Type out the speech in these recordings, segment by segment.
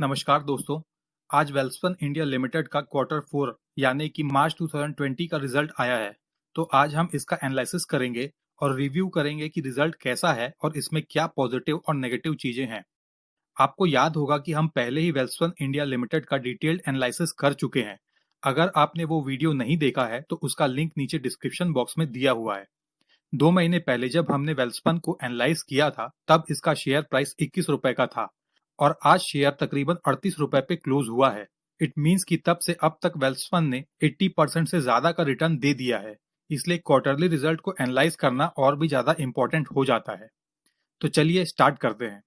नमस्कार दोस्तों। आज वेल्सपन इंडिया लिमिटेड का क्वार्टर 4 यानी कि मार्च 2020 का रिजल्ट आया है। तो आज हम इसका एनालिसिस करेंगे और रिव्यू करेंगे कि रिजल्ट कैसा है और इसमें क्या पॉजिटिव और नेगेटिव चीजें हैं। आपको याद होगा कि हम पहले ही वेल्सपन इंडिया लिमिटेड का डिटेल्ड एनालिसिस कर चुके हैं। अगर आपने वो वीडियो नहीं देखा है तो उसका लिंक नीचे डिस्क्रिप्शन बॉक्स में दिया हुआ है। 2 महीने पहले जब हमने वेल्सपन को एनालाइज किया था तब इसका शेयर प्राइस 21 रुपए का था और आज शेयर तकरीबन 38 रुपए पे क्लोज हुआ है। इट मींस कि तब से अब तक वेल्सपन ने 80% से ज्यादा का रिटर्न दे दिया है। इसलिए क्वार्टरली रिजल्ट को एनालाइज करना और भी ज्यादा इंपॉर्टेंट हो जाता है। तो चलिए स्टार्ट करते हैं।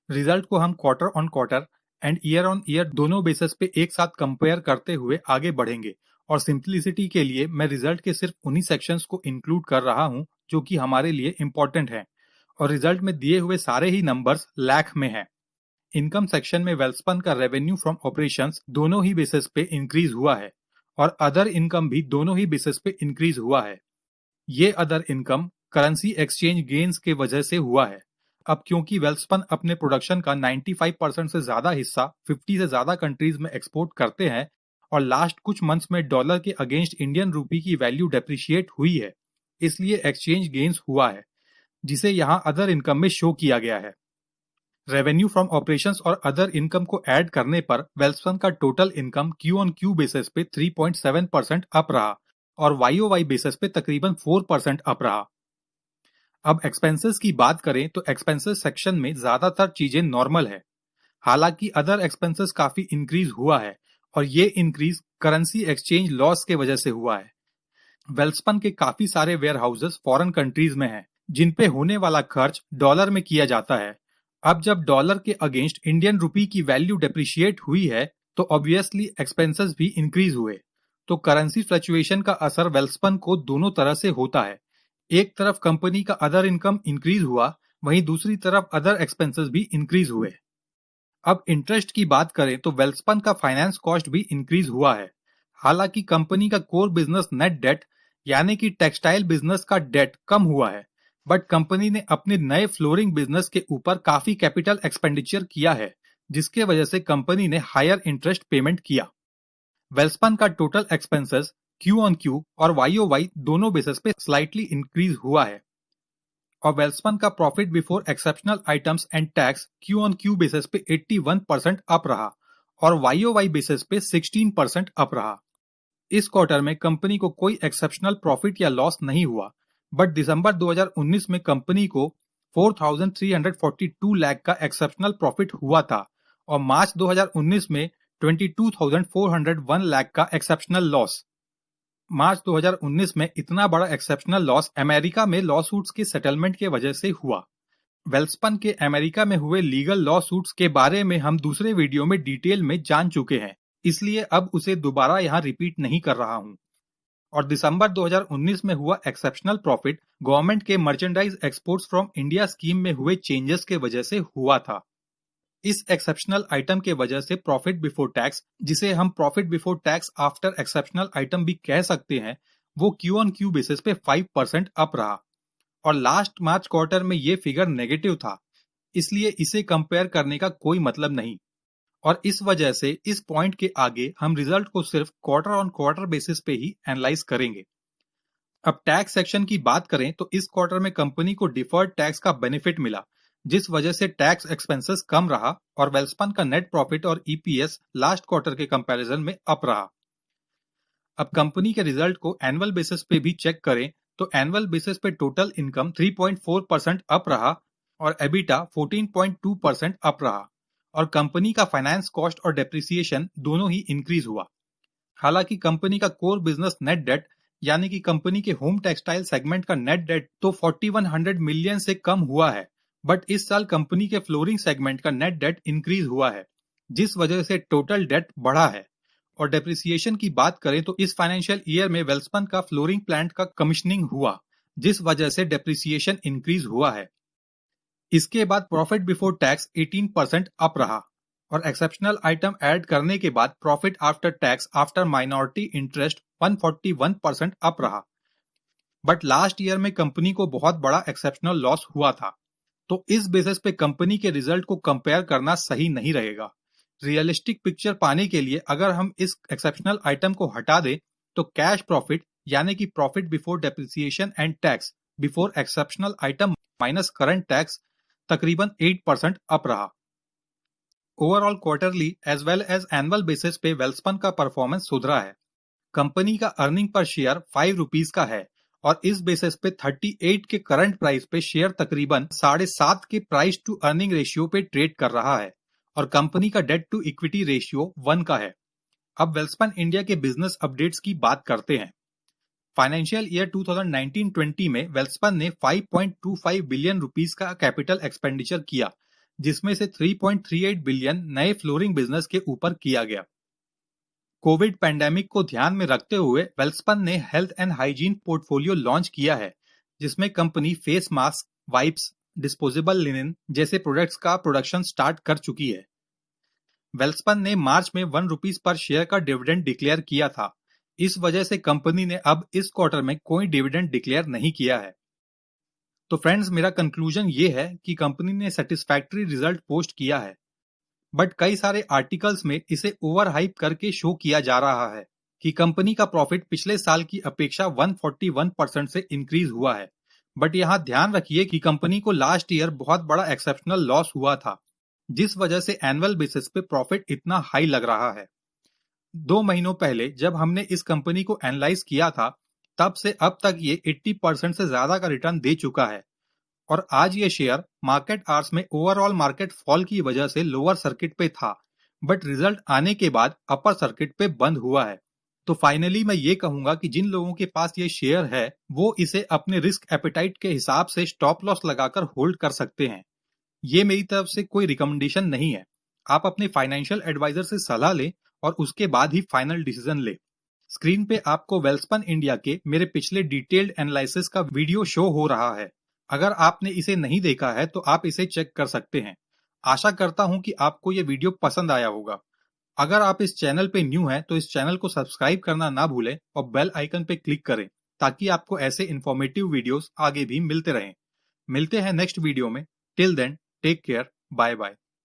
रिजल्ट को हम quarter on quarter and year on year दोनों बेसिस पे एक साथ कंपेयर करते हुए आगे बढ़ेंगे और सिंप्लिसिटी के लिए मैं रिजल्ट के सिर्फ उन्हीं सेक्शंस को इंक्लूड कर रहा हूं जो कि हमारे लिए इंपॉर्टेंट हैं और रिजल्ट में दिए हुए सारे ही नंबर्स लाख में हैं। इनकम सेक्शन में वेल्सपन का रेवेन्यू फ्रॉम ऑपरेशंस दोनों ही बेसिस पे इंक्रीज हुआ है और अदर इनकम भी दोनों ही बेसिस पे इंक्रीज हुआ है। ये other income currency exchange gains के वजह से हुआ है। अब क्योंकि वेल्सपन अपने प्रोडक्शन का 95% से ज्यादा हिस्सा 50 से ज्यादा कंट्रीज में एक्सपोर्ट करते हैं और लास्ट कुछ मंथ्स में डॉलर के अगेंस्ट इंडियन रूपी की वैल्यू डेप्रिशिएट हुई है, इसलिए एक्सचेंज गेन्स हुआ है जिसे यहाँ अदर इनकम में शो किया गया है। रेवेन्यू फ्रॉम ऑपरेशंस और अदर इनकम को ऐड करने पर वेल्सपन का total income Q on Q basis पे 3.7% अप रहा और वाई ओ वाई बेसिस पे तकरीबन 4% अप रहा। अब एक्सपेंसेस की बात करें तो एक्सपेंसेस सेक्शन में ज्यादातर चीजें नॉर्मल है। हालांकि अदर एक्सपेंसेस काफी इंक्रीज हुआ है और ये इंक्रीज करेंसी एक्सचेंज लॉस के वजह से हुआ है। वेल्सपन के काफी सारे वेयर हाउसेस फॉरेन कंट्रीज में हैं, जिन पे होने वाला खर्च डॉलर में किया जाता है। अब जब डॉलर के अगेंस्ट इंडियन रूपी की वैल्यू डेप्रिशिएट हुई है तो ऑब्वियसली एक्सपेंसेस भी इंक्रीज हुए। तो करेंसी फ्लक्चुएशन का असर वेल्सपन को दोनों तरह से होता है। एक तरफ कंपनी का अदर इनकम इंक्रीज हुआ, वहीं दूसरी तरफ अदर एक्सपेंसेस भी इंक्रीज हुए। अब इंटरेस्ट की बात करें तो वेल्सपन का फाइनेंस कॉस्ट भी इंक्रीज हुआ है। हालांकि कंपनी का कोर बिजनेस नेट डेट यानी कि टेक्सटाइल बिजनेस का डेट कम हुआ है, बट कंपनी ने अपने नए फ्लोरिंग बिजनेस के ऊपर काफी कैपिटल एक्सपेंडिचर किया है, जिसके वजह से कंपनी ने हायर इंटरेस्ट पेमेंट किया। वेल्सपन का total expenses Q on Q और वाई ओ वाई दोनों बेसिस पे स्लाइटली इंक्रीज हुआ है और वेल्सपन का profit before exceptional items and tax Q on Q basis पे 81% अप रहा और वाई ओ वाई बेसिस पे 16% अप रहा। इस क्वार्टर में कंपनी को कोई एक्सेप्शनल प्रॉफिट या लॉस नहीं हुआ, बट दिसंबर 2019 में कंपनी को 4,342 लाख का एक्सेप्शनल प्रॉफिट हुआ था और मार्च 2019 में 22,401 लाख का एक्सेप्शनल लॉस। मार्च 2019 में इतना बड़ा एक्सेप्शनल लॉस अमेरिका में लॉ सूट्स के सेटलमेंट के वजह से हुआ। वेल्सपन के अमेरिका में हुए लीगल लॉ सूट्स के बारे में हम दूसरे वीडियो में डिटेल में जान चुके हैं, इसलिए अब उसे दोबारा यहाँ रिपीट नहीं कर रहा हूँ। और दिसंबर 2019 में हुआ एक्सेप्शनल प्रॉफिट गवर्नमेंट के merchandise exports from India scheme में हुए चेंजेस के वजह से हुआ था। इस एक्सेप्शनल आइटम के वजह से प्रॉफिट बिफोर टैक्स, जिसे हम profit before tax after exceptional item भी कह सकते हैं, वो क्यू ऑन क्यू बेसिस पे 5% अप रहा और लास्ट मार्च क्वार्टर में ये फिगर नेगेटिव था, इसलिए इसे कंपेयर करने का कोई मतलब नहीं। और इस वजह से इस पॉइंट के आगे हम रिजल्ट को सिर्फ क्वार्टर ऑन क्वार्टर बेसिस पे ही एनालाइज करेंगे। अब टैक्स सेक्शन की बात करें तो इस क्वार्टर में कंपनी को डिफर्ड टैक्स का बेनिफिट मिला, जिस वजह से टैक्स एक्सपेंसेस कम रहा और वेल्सपन का नेट प्रॉफिट और ईपीएस लास्ट क्वार्टर के कंपैरिजन में अप रहा। अब कंपनी के रिजल्ट को एनुअल बेसिस पे भी चेक करें तो एनुअल बेसिस पे टोटल इनकम 3.4% अप रहा और एबिटा 14.2% अप रहा और कंपनी का फाइनेंस कॉस्ट और डेप्रिसिएशन दोनों ही इंक्रीज हुआ। हालांकि कंपनी का कोर बिजनेस नेट डेट यानी कि कंपनी के होम टेक्सटाइल सेगमेंट का नेट डेट तो 4100 मिलियन से कम हुआ है, बट इस साल कंपनी के फ्लोरिंग सेगमेंट का नेट डेट इंक्रीज हुआ है, जिस वजह से टोटल डेट बढ़ा है। और डेप्रिसिएशन की बात करें तो इस फाइनेंशियल ईयर में वेल्सपन का फ्लोरिंग प्लांट का कमिश्निंग हुआ, जिस वजह से डेप्रिसिएशन इंक्रीज हुआ है। इसके बाद प्रॉफिट बिफोर टैक्स 18% अप रहा और एक्सेप्शनल आइटम ऐड करने के बाद profit after tax after minority interest 141% up रहा। बट लास्ट ईयर में कंपनी को बहुत बड़ा एक्सेप्शनल लॉस हुआ था, तो इस बेसिस पे कंपनी के रिजल्ट को कंपेयर करना सही नहीं रहेगा। रियलिस्टिक पिक्चर पाने के लिए अगर हम इस एक्सेप्शनल आइटम को हटा दें तो कैश प्रॉफिट यानी कि profit before depreciation and tax before exceptional item minus current tax तकरीबन 8% अप रहा। Overall quarterly as well as annual basis पे वेल्सपन का परफॉर्मेंस सुधरा है। कंपनी का अर्निंग पर शेयर 5 रुपीज का है और इस बेसिस पे 38 के करंट प्राइस पे शेयर तकरीबन 7.5 के प्राइस टू अर्निंग रेशियो पे ट्रेड कर रहा है और कंपनी का डेट टू इक्विटी रेशियो 1 का है। अब वेल्सपन इंडिया के बिजनेस अपडेट्स की बात करते हैं। फाइनेंशियल ईयर 2019-20 में वेल्सपन ने 5.25 बिलियन रुपीस का कैपिटल एक्सपेंडिचर किया, जिसमें से 3.38 बिलियन नए फ्लोरिंग बिजनेस के ऊपर किया गया। कोविड पैंडेमिक को ध्यान में रखते हुए वेल्सपन ने health and hygiene portfolio launch किया है, जिसमें company face mask, wipes, disposable linen जैसे प्रोडक्ट्स का प्रोडक्शन स्टार्ट कर चुकी है। वेल्सपन ने मार्च में 1 रुपीज पर शेयर का डिविडेंड डिक्लेयर किया था। इस वजह से कंपनी ने अब इस क्वार्टर में कोई डिविडेंड डिक्लेयर नहीं किया है। तो फ्रेंड्स, मेरा कंक्लूजन ये है कि कंपनी ने सेटिस्फैक्टरी रिजल्ट पोस्ट किया है, बट कई सारे आर्टिकल्स में इसे ओवर हाइप करके शो किया जा रहा है कि कंपनी का प्रॉफिट पिछले साल की अपेक्षा 141% से इंक्रीज हुआ है। बट यहाँ ध्यान रखिए कि कंपनी को लास्ट ईयर बहुत बड़ा एक्सेप्शनल लॉस हुआ था, जिस वजह से एनुअल बेसिस पे प्रॉफिट इतना हाई लग रहा है। 2 महीनों पहले जब हमने इस कंपनी को एनालाइज किया था, तब से अब तक ये 80% से ज्यादा का रिटर्न दे चुका है और आज ये शेयर मार्केट आवर्स में ओवरऑल मार्केट फॉल की वजह से लोअर सर्किट पे था, बट रिजल्ट आने के बाद अपर सर्किट पे बंद हुआ है। तो फाइनली मैं ये कहूंगा कि जिन लोगों के पास ये शेयर है वो इसे अपने रिस्क एपेटाइट के हिसाब से स्टॉप लॉस लगाकर होल्ड कर सकते हैं। ये मेरी तरफ से कोई रिकमेंडेशन नहीं है। आप अपने फाइनेंशियल एडवाइजर से सलाह लें और उसके बाद ही फाइनल डिसीजन ले। स्क्रीन पे आपको वेल्सपन इंडिया के मेरे पिछले डिटेल्ड एनालिसिस का वीडियो शो हो रहा है। अगर आपने इसे नहीं देखा है तो आप इसे चेक कर सकते हैं। आशा करता हूं कि आपको ये वीडियो पसंद आया होगा। अगर आप इस चैनल पे न्यू हैं तो इस चैनल को सब्सक्राइब करना ना भूलें और बेल आइकन पे क्लिक करें ताकि आपको ऐसे इन्फॉर्मेटिव वीडियोस आगे भी मिलते रहें। मिलते हैं नेक्स्ट वीडियो में। Till then, take care, bye bye.